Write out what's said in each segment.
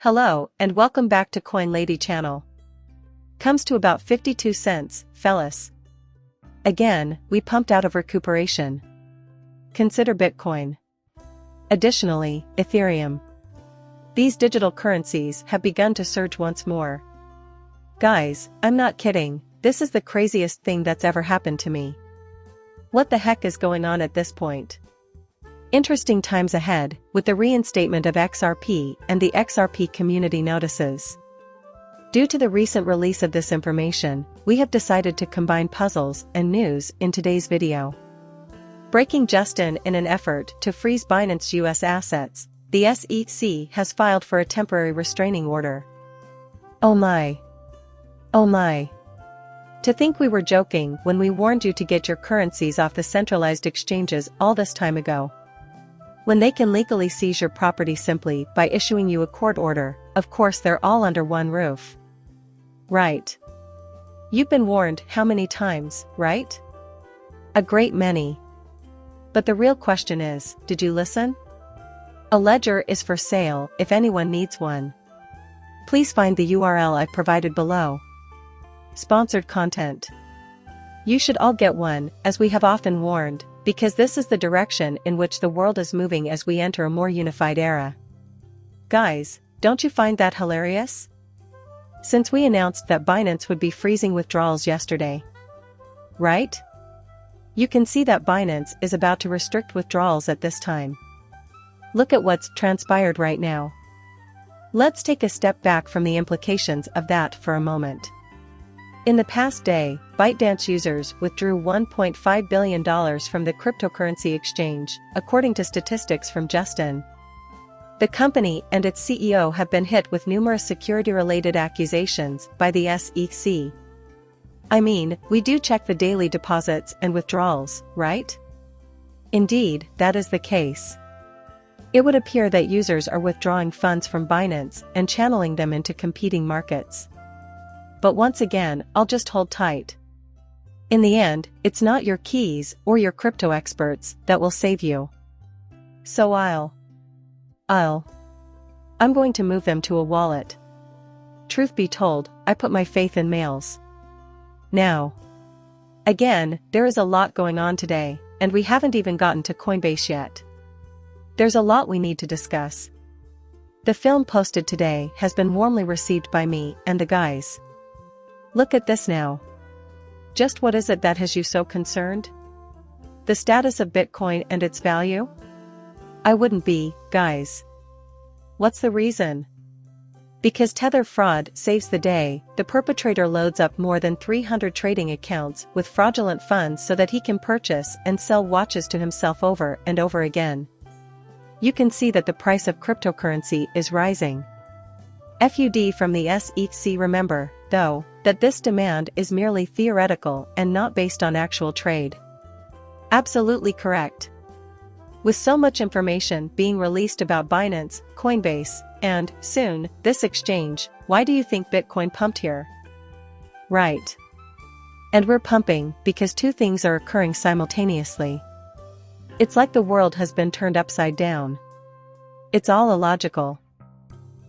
Hello, and welcome back to Coin Lady channel. Comes to about 52 cents, fellas. Again, we pumped out of recuperation. Consider Bitcoin. Additionally, Ethereum. These digital currencies have begun to surge once more. Guys, I'm not kidding, this is the craziest thing that's ever happened to me. What the heck is going on at this point? Interesting times ahead, with the reinstatement of XRP and the XRP community notices. Due to the recent release of this information, we have decided to combine puzzles and news in today's video. Breaking Justin in an effort to freeze Binance US assets, the SEC has filed for a temporary restraining order. Oh my. Oh my. To think we were joking when we warned you to get your currencies off the centralized exchanges all this time ago. When they can legally seize your property simply by issuing you a court order, of course they're all under one roof. Right. You've been warned how many times, right? A great many. But the real question is, did you listen? A ledger is for sale if anyone needs one. Please find the URL I've provided below. Sponsored content. You should all get one, as we have often warned, because this is the direction in which the world is moving as we enter a more unified era. Guys, don't you find that hilarious? Since we announced that Binance would be freezing withdrawals yesterday. Right? You can see that Binance is about to restrict withdrawals at this time. Look at what's transpired right now. Let's take a step back from the implications of that for a moment. In the past day, ByteDance users withdrew $1.5 billion from the cryptocurrency exchange, according to statistics from Justin. The company and its CEO have been hit with numerous security-related accusations by the SEC. I mean, we do check the daily deposits and withdrawals, right? Indeed, that is the case. It would appear that users are withdrawing funds from Binance and channeling them into competing markets. But once again, I'll just hold tight. In the end, it's not your keys or your crypto experts that will save you. So I'm going to move them to a wallet. Truth be told, I put my faith in mails. Now. Again, there is a lot going on today, and we haven't even gotten to Coinbase yet. There's a lot we need to discuss. The film posted today has been warmly received by me and the guys. Look at this now. Just what is it that has you so concerned? The status of Bitcoin and its value? I wouldn't be, guys. What's the reason? Because Tether fraud saves the day, the perpetrator loads up more than 300 trading accounts with fraudulent funds so that he can purchase and sell watches to himself over and over again. You can see that the price of cryptocurrency is rising. FUD from the SEC. Remember, though, that this demand is merely theoretical and not based on actual trade. Absolutely correct. With so much information being released about Binance, Coinbase, and, soon, this exchange, why do you think Bitcoin pumped here? Right. And we're pumping because two things are occurring simultaneously. It's like the world has been turned upside down. It's all illogical.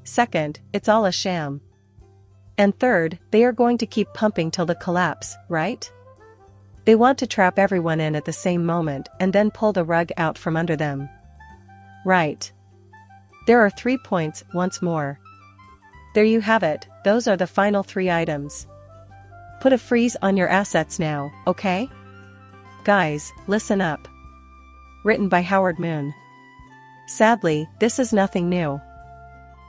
Second, it's all a sham. And third, they are going to keep pumping till the collapse, right? They want to trap everyone in at the same moment and then pull the rug out from under them. Right. There are 3 points, once more. There you have it, those are the final 3 items. Put a freeze on your assets now, okay? Guys, listen up. Written by Howard Moon. Sadly, this is nothing new.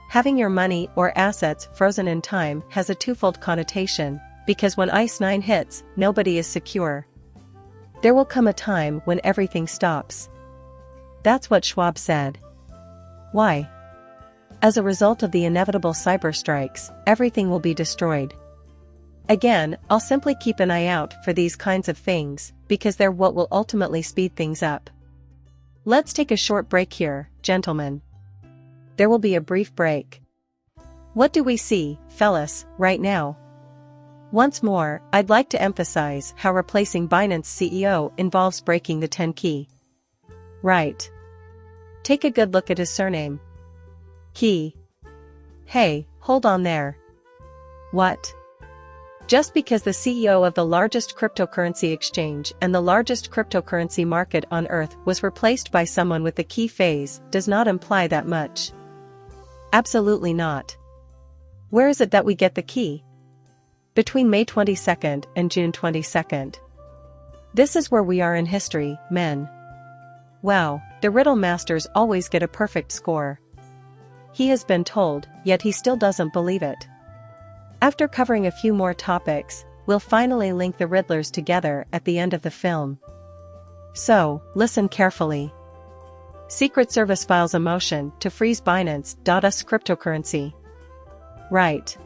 Having your money or assets frozen in time has a twofold connotation, because when ICE 9 hits, nobody is secure. There will come a time when everything stops. That's what Schwab said. Why? As a result of the inevitable cyber strikes, everything will be destroyed. Again, I'll simply keep an eye out for these kinds of things, because they're what will ultimately speed things up. Let's take a short break here, gentlemen. There will be a brief break. What do we see, fellas, right now? Once more, I'd like to emphasize how replacing Binance CEO involves breaking the 10 key. Right. Take a good look at his surname. Key. Hey, hold on there. What? Just because the CEO of the largest cryptocurrency exchange and the largest cryptocurrency market on Earth was replaced by someone with the key phase does not imply that much. Absolutely not. Where is it that we get the key? Between May 22nd and June 22nd. This is where we are in history, men. Wow, the riddle masters always get a perfect score. He has been told, yet he still doesn't believe it. After covering a few more topics, we'll finally link the Riddlers together at the end of the film. So, listen carefully. Secret Service files a motion to freeze Binance.us cryptocurrency. Right.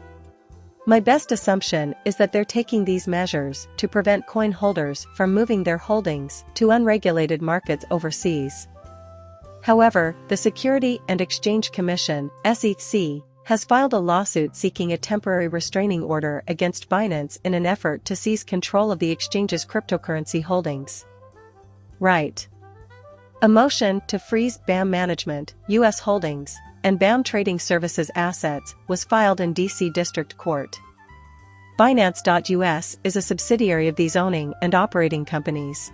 My best assumption is that they're taking these measures to prevent coin holders from moving their holdings to unregulated markets overseas. However, the Security and Exchange Commission (SEC) has filed a lawsuit seeking a temporary restraining order against Binance in an effort to seize control of the exchange's cryptocurrency holdings. Right. A motion to freeze BAM Management, U.S. holdings, and BAM Trading Services assets was filed in D.C. District Court. Binance.us is a subsidiary of these owning and operating companies.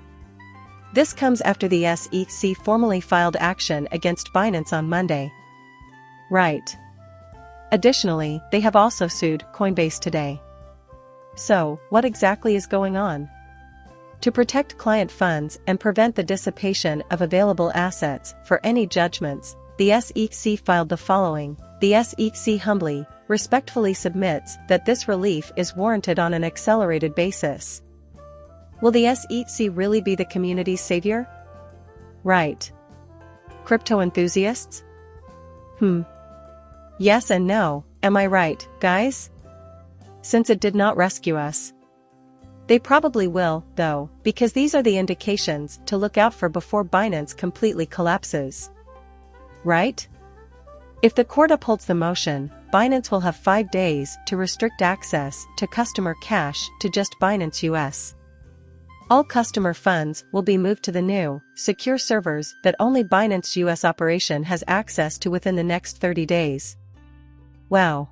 This comes after the SEC formally filed action against Binance on Monday. Right. Additionally, they have also sued Coinbase today. So, what exactly is going on? To protect client funds and prevent the dissipation of available assets for any judgments, the SEC filed the following. The SEC humbly, respectfully submits that this relief is warranted on an accelerated basis. Will the SEC really be the community's savior? Right. Crypto enthusiasts? Yes and no, am I right, guys? Since it did not rescue us. They probably will, though, because these are the indications to look out for before Binance completely collapses. Right? If the court upholds the motion, Binance will have 5 days to restrict access to customer cash to just Binance US. All customer funds will be moved to the new, secure servers that only Binance US operation has access to within the next 30 days. Wow.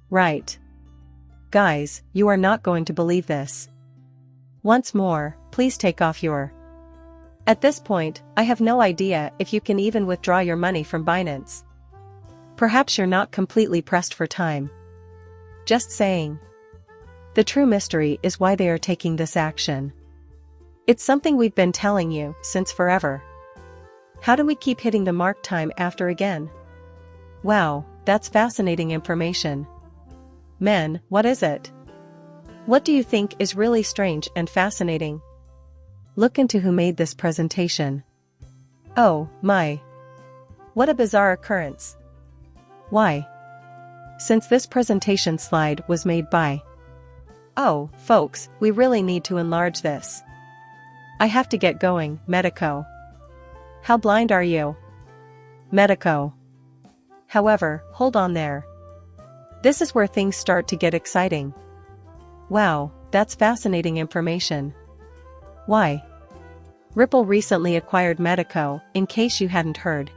Right. Guys, you are not going to believe this. Once more, please take off your. At this point, I have no idea if you can even withdraw your money from Binance. Perhaps you're not completely pressed for time. Just saying. The true mystery is why they are taking this action. It's something we've been telling you since forever. How do we keep hitting the mark time after again? Wow, that's fascinating information. Men, what is it? What do you think is really strange and fascinating? Look into who made this presentation. Oh, my. What a bizarre occurrence. Why? Since this presentation slide was made by. Oh, folks, we really need to enlarge this. I have to get going, Medico. How blind are you? Medico. However, hold on there. This is where things start to get exciting. Wow, that's fascinating information. Why? Ripple recently acquired Medico, in case you hadn't heard.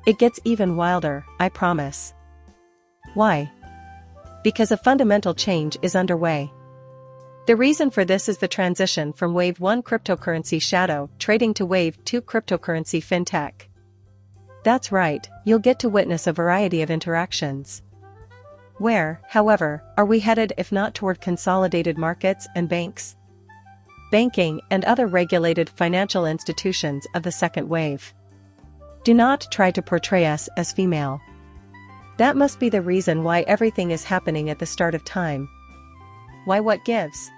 It gets even wilder, I promise. Why? Because a fundamental change is underway. The reason for this is the transition from Wave 1 cryptocurrency shadow trading to Wave 2 cryptocurrency fintech. That's right, you'll get to witness a variety of interactions. Where, however, are we headed if not toward consolidated markets and banks? Banking and other regulated financial institutions of the second wave. Do not try to portray us as female. That must be the reason why everything is happening at the start of time. Why, what gives?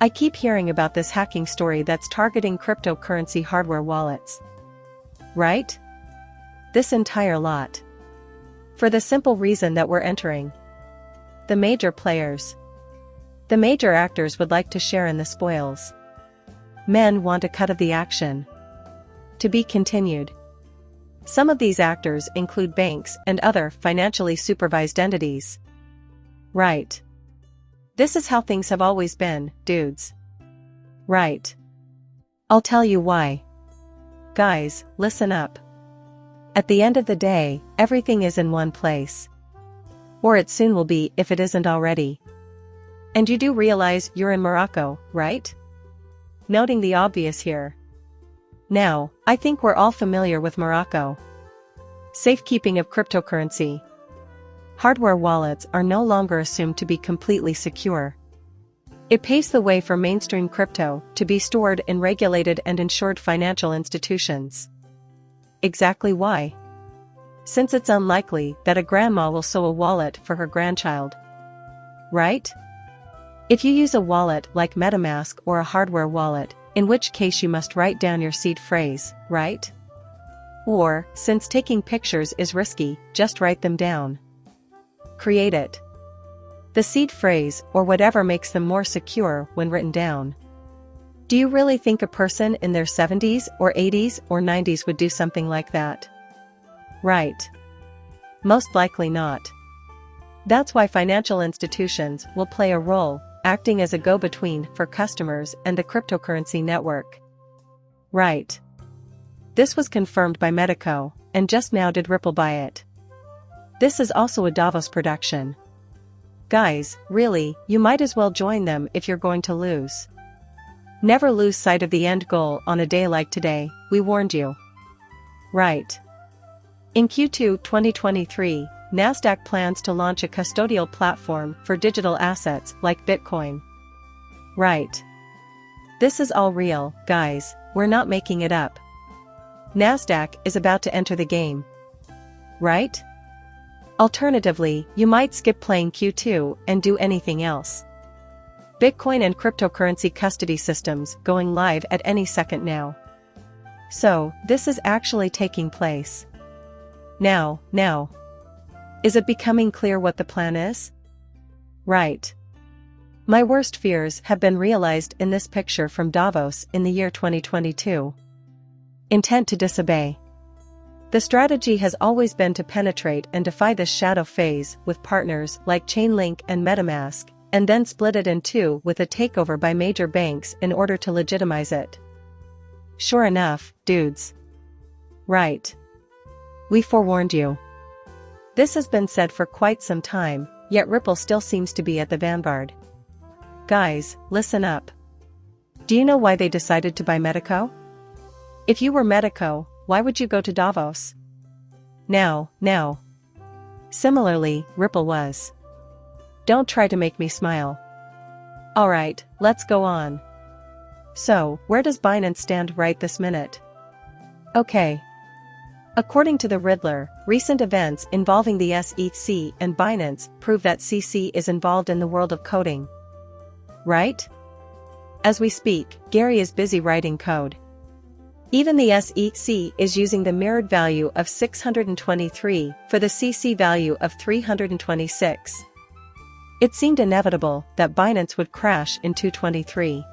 I keep hearing about this hacking story that's targeting cryptocurrency hardware wallets. Right? This entire lot. For the simple reason that we're entering. The major players. The major actors would like to share in the spoils. Men want a cut of the action. To be continued. Some of these actors include banks and other financially supervised entities. Right. This is how things have always been, dudes. Right. I'll tell you why. Guys, listen up. At the end of the day, everything is in one place. Or it soon will be if it isn't already. And you do realize you're in Morocco, right? Noting the obvious here. Now, I think we're all familiar with Morocco. Safekeeping of cryptocurrency. Hardware wallets are no longer assumed to be completely secure. It paves the way for mainstream crypto to be stored in regulated and insured financial institutions. Exactly why? Since it's unlikely that a grandma will sew a wallet for her grandchild. Right? If you use a wallet like MetaMask or a hardware wallet, in which case you must write down your seed phrase, right? Or, since taking pictures is risky, just write them down. Create it. The seed phrase or whatever makes them more secure when written down. Do you really think a person in their 70s or 80s or 90s would do something like that? Right. Most likely not. That's why financial institutions will play a role, acting as a go-between for customers and the cryptocurrency network. Right. This was confirmed by Medico, and just now did Ripple buy it. This is also a Davos production. Guys, really, you might as well join them if you're going to lose. Never lose sight of the end goal on a day like today, we warned you. Right. In Q2 2023, Nasdaq plans to launch a custodial platform for digital assets like Bitcoin. Right. This is all real, guys, we're not making it up. Nasdaq is about to enter the game. Right? Alternatively, you might skip playing Q2 and do anything else. Bitcoin and cryptocurrency custody systems going live at any second now. So, this is actually taking place. Now. Is it becoming clear what the plan is? Right. My worst fears have been realized in this picture from Davos in the year 2022. Intent to disobey. The strategy has always been to penetrate and defy this shadow phase with partners like Chainlink and MetaMask, and then split it in two with a takeover by major banks in order to legitimize it. Sure enough, dudes. Right. We forewarned you. This has been said for quite some time, yet Ripple still seems to be at the vanguard. Guys, listen up. Do you know why they decided to buy Medico? If you were Medico, why would you go to Davos? Now. Similarly, Ripple was. Don't try to make me smile. Alright, let's go on. So, where does Binance stand right this minute? Okay. According to the Riddler, recent events involving the SEC and Binance prove that CC is involved in the world of coding. Right? As we speak, Gary is busy writing code. Even the SEC is using the mirrored value of 623 for the CC value of 326. It seemed inevitable that Binance would crash in 2023.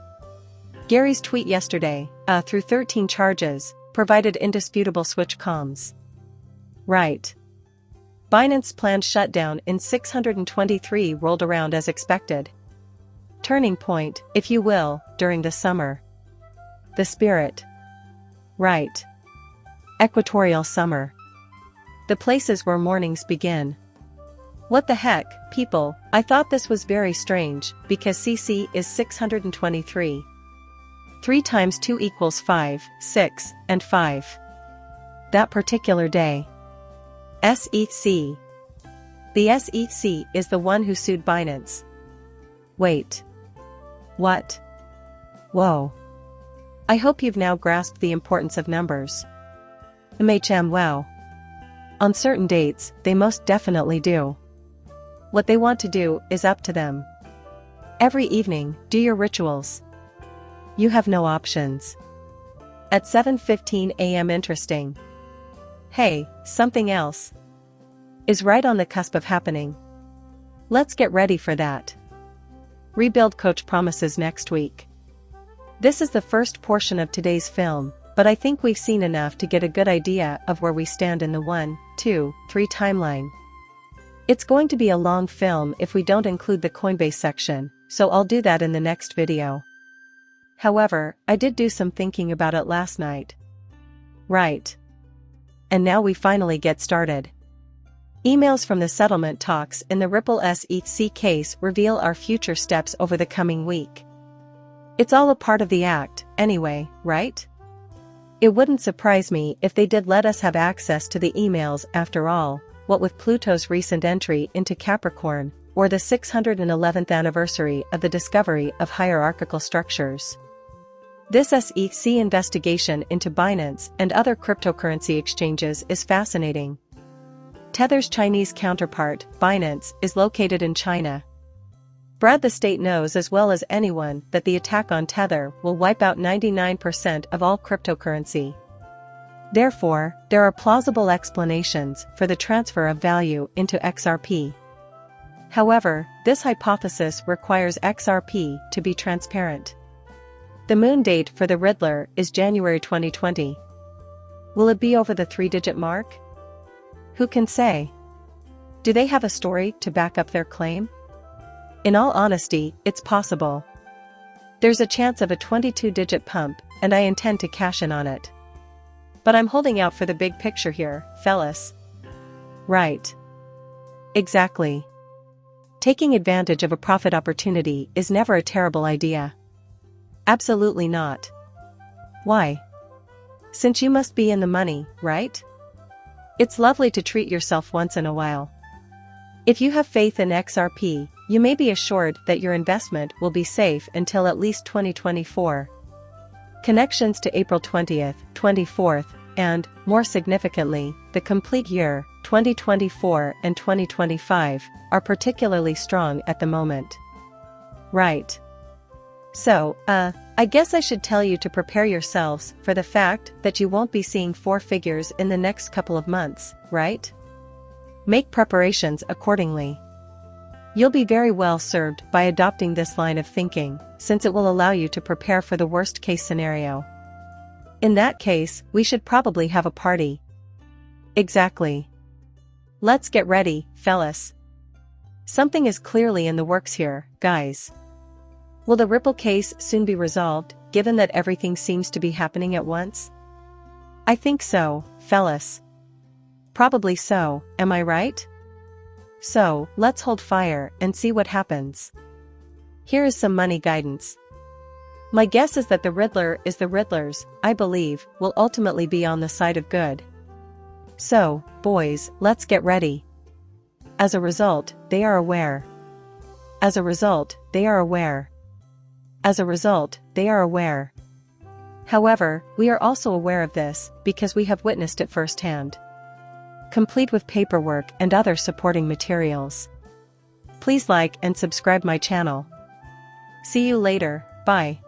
Gary's tweet yesterday, through 13 charges, provided indisputable switch comms. Right. Binance planned shutdown in 623 rolled around as expected. Turning point, if you will, during the summer. The spirit. Right. Equatorial summer. The places where mornings begin. What the heck, people, I thought this was very strange, because CC is 623. 3 times 2 equals 5, 6, and 5. That particular day. SEC. The SEC is the one who sued Binance. Wait. What? Whoa. I hope you've now grasped the importance of numbers. Wow. On certain dates, they most definitely do. What they want to do is up to them. Every evening, do your rituals. You have no options. At 7:15 a.m. Interesting. Hey, something else is right on the cusp of happening. Let's get ready for that. Rebuild Coach promises next week. This is the first portion of today's film, but I think we've seen enough to get a good idea of where we stand in the 1, 2, 3 timeline. It's going to be a long film if we don't include the Coinbase section, so I'll do that in the next video. However, I did do some thinking about it last night. Right. And now we finally get started. Emails from the settlement talks in the Ripple SEC case reveal our future steps over the coming week. It's all a part of the act, anyway, right? It wouldn't surprise me if they did let us have access to the emails after all, what with Pluto's recent entry into Capricorn, or the 611th anniversary of the discovery of hierarchical structures. This SEC investigation into Binance and other cryptocurrency exchanges is fascinating. Tether's Chinese counterpart, Binance, is located in China. Brad, the state knows as well as anyone that the attack on Tether will wipe out 99% of all cryptocurrency. Therefore, there are plausible explanations for the transfer of value into XRP. However, this hypothesis requires XRP to be transparent. The moon date for the Riddler is January 2020. Will it be over the 3-digit mark? Who can say? Do they have a story to back up their claim? In all honesty, it's possible. There's a chance of a 22-digit pump, and I intend to cash in on it. But I'm holding out for the big picture here, fellas. Right. Exactly. Taking advantage of a profit opportunity is never a terrible idea. Absolutely not. Why? Since you must be in the money, right? It's lovely to treat yourself once in a while. If you have faith in XRP, you may be assured that your investment will be safe until at least 2024. Connections to April 20th, 24th, and, more significantly, the complete year, 2024 and 2025, are particularly strong at the moment. Right. So, I guess I should tell you to prepare yourselves for the fact that you won't be seeing 4 figures in the next couple of months, right? Make preparations accordingly. You'll be very well served by adopting this line of thinking, since it will allow you to prepare for the worst-case scenario. In that case, we should probably have a party. Exactly. Let's get ready, fellas. Something is clearly in the works here, guys. Will the Ripple case soon be resolved, given that everything seems to be happening at once? I think so, fellas. Probably so, am I right? So, let's hold fire and see what happens. Here is some money guidance. My guess is that the Riddler is the Riddlers, I believe, will ultimately be on the side of good. So, boys, let's get ready. As a result, they are aware. As a result, they are aware. As a result, they are aware. However, we are also aware of this because we have witnessed it firsthand. Complete with paperwork and other supporting materials. Please like and subscribe my channel. See you later, bye.